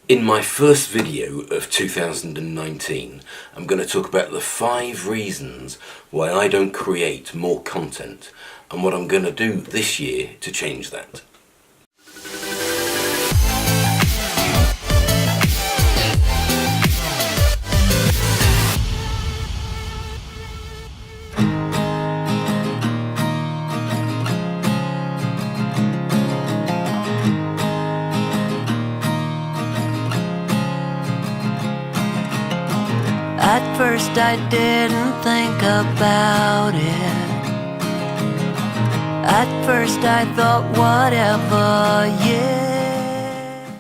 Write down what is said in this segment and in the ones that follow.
In my first video of 2019, I'm going to talk about the 5 reasons why I don't create more content and what I'm going to do this year to change that. At first I didn't think about it. At first I thought whatever, yeah.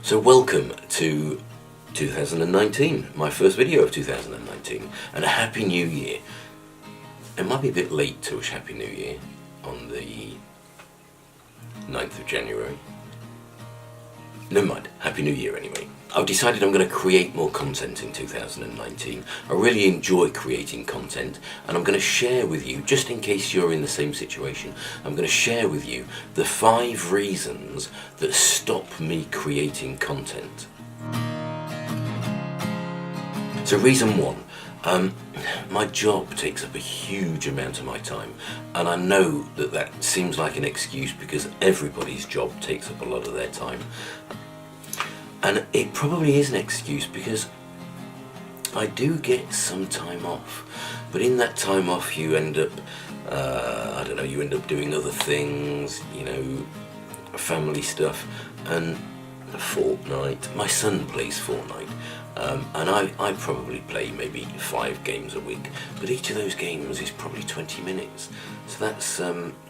So welcome to 2019, my first video of 2019, and a Happy New Year. It might be a bit late to wish Happy New Year on the 9th of January. Never mind, Happy New Year anyway. I've decided I'm going to create more content in 2019. I really enjoy creating content, and I'm going to share with you, just in case you're in the same situation, I'm going to share with you the 5 reasons that stop me creating content. So reason 1, my job takes up a huge amount of my time, and I know that that seems like an excuse because everybody's job takes up a lot of their time. And it probably is an excuse because I do get some time off, but in that time off you end up, you end up doing other things, family stuff, and Fortnite. My son plays Fortnite, and I probably play maybe 5 games a week, but each of those games is probably 20 minutes. So that's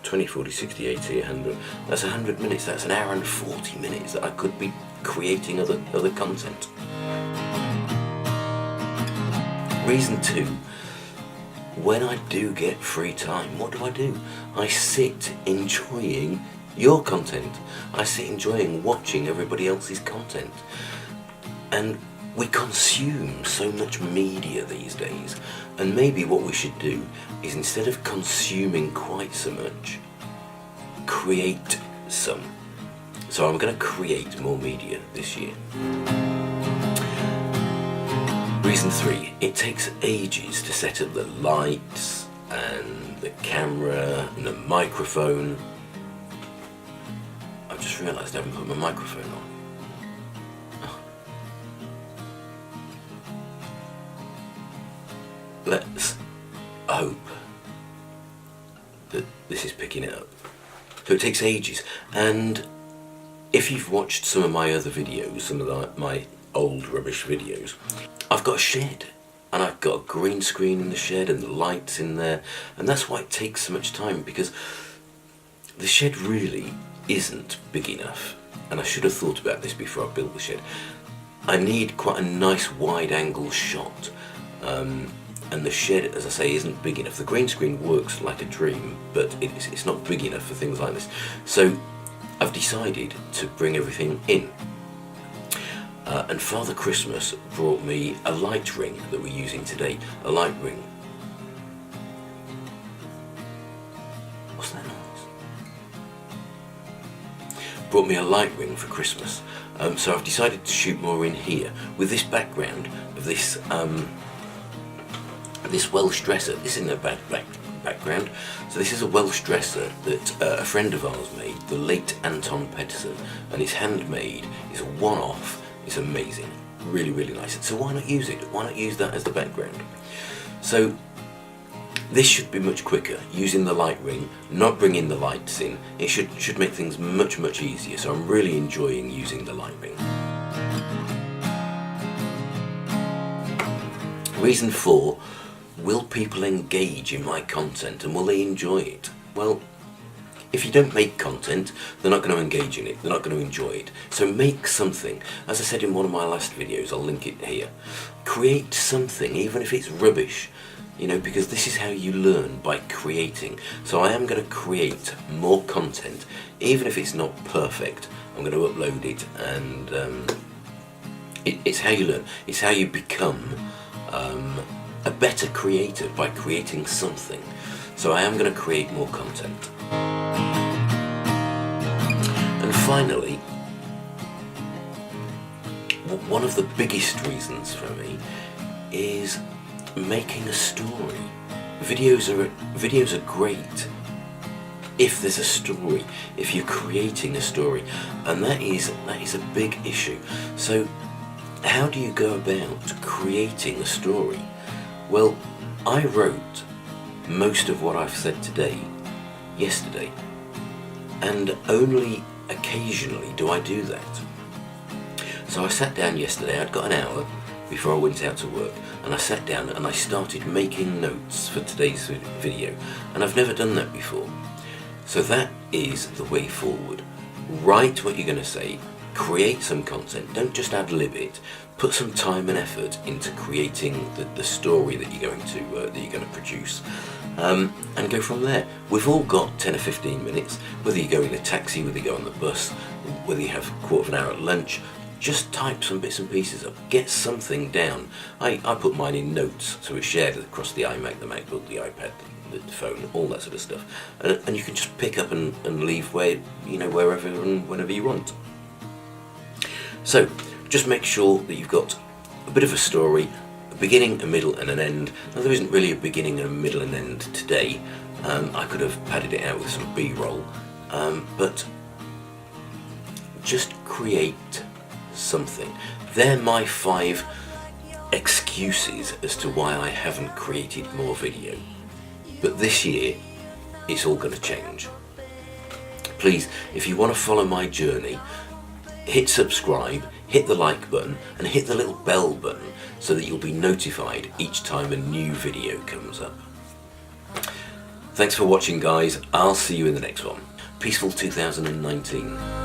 20, 40, 60, 80, 100. That's 100 minutes. That's an hour and 40 minutes that I could be creating other content. Reason 2, when I do get free time, what do? I sit enjoying your content. I sit enjoying watching everybody else's content. And we consume so much media these days, and maybe what we should do is, instead of consuming quite so much, create some. So I'm going to create more media this year. Reason 3, it takes ages to set up the lights and the camera and the microphone. I've just realised I haven't put my microphone on. Let's hope that this is picking it up. So it takes ages, and if you've watched some of my other videos, some of my old rubbish videos, I've got a shed, and I've got a green screen in the shed and the lights in there, and that's why it takes so much time, because the shed really isn't big enough, and I should have thought about this before I built the shed. I need quite a nice wide angle shot, and the shed, as I say, isn't big enough. The green screen works like a dream, but it's not big enough for things like this. So I've decided to bring everything in. And Father Christmas brought me a light ring that we're using today. A light ring. What's that noise? Brought me a light ring for Christmas. So I've decided to shoot more in here with this background of this this Welsh dresser. This isn't a bad background. So this is a Welsh dresser that a friend of ours made, the late Anton Pedersen, and it's handmade. It's a one-off. It's amazing, really, really nice. So why not use it? Why not use that as the background? So this should be much quicker, using the light ring, not bringing the lights in. It should make things much, much easier. So I'm really enjoying using the light ring. Reason 4, will people engage in my content, and will they enjoy it? Well, if you don't make content, they're not going to engage in it, they're not going to enjoy it. So make something. As I said in one of my last videos, I'll link it here. Create something, even if it's rubbish, because this is how you learn, by creating. So I am going to create more content, even if it's not perfect. I'm going to upload it, and it's how you learn. It's how you become a better creator, by creating something. So I am going to create more content. And finally, one of the biggest reasons for me is making a story. Videos are great if there's a story, if you're creating a story, and that is a big issue. So how do you go about creating a story? Well, I wrote most of what I've said today yesterday, and only occasionally do I do that. So I sat down yesterday, I'd got an hour before I went out to work, and I sat down and I started making notes for today's video, and I've never done that before. So that is the way forward. Write what you're going to say, create some content, don't just ad-lib it, put some time and effort into creating the story that you're going to produce, and go from there. We've all got 10 or 15 minutes, whether you go in a taxi, whether you go on the bus, whether you have a quarter of an hour at lunch. Just type some bits and pieces up, get something down. I put mine in notes, so it's shared across the iMac, the MacBook, the iPad, the phone, all that sort of stuff. And you can just pick up and leave wherever and whenever you want. So just make sure that you've got a bit of a story, a beginning, a middle and an end. Now there isn't really a beginning and a middle and end today. I could have padded it out with some B-roll, but just create something. They're my 5 excuses as to why I haven't created more video. But this year, it's all going to change. Please, if you want to follow my journey, hit subscribe, hit the like button, and hit the little bell button so that you'll be notified each time a new video comes up. Thanks for watching, guys. I'll see you in the next one. Peaceful 2019.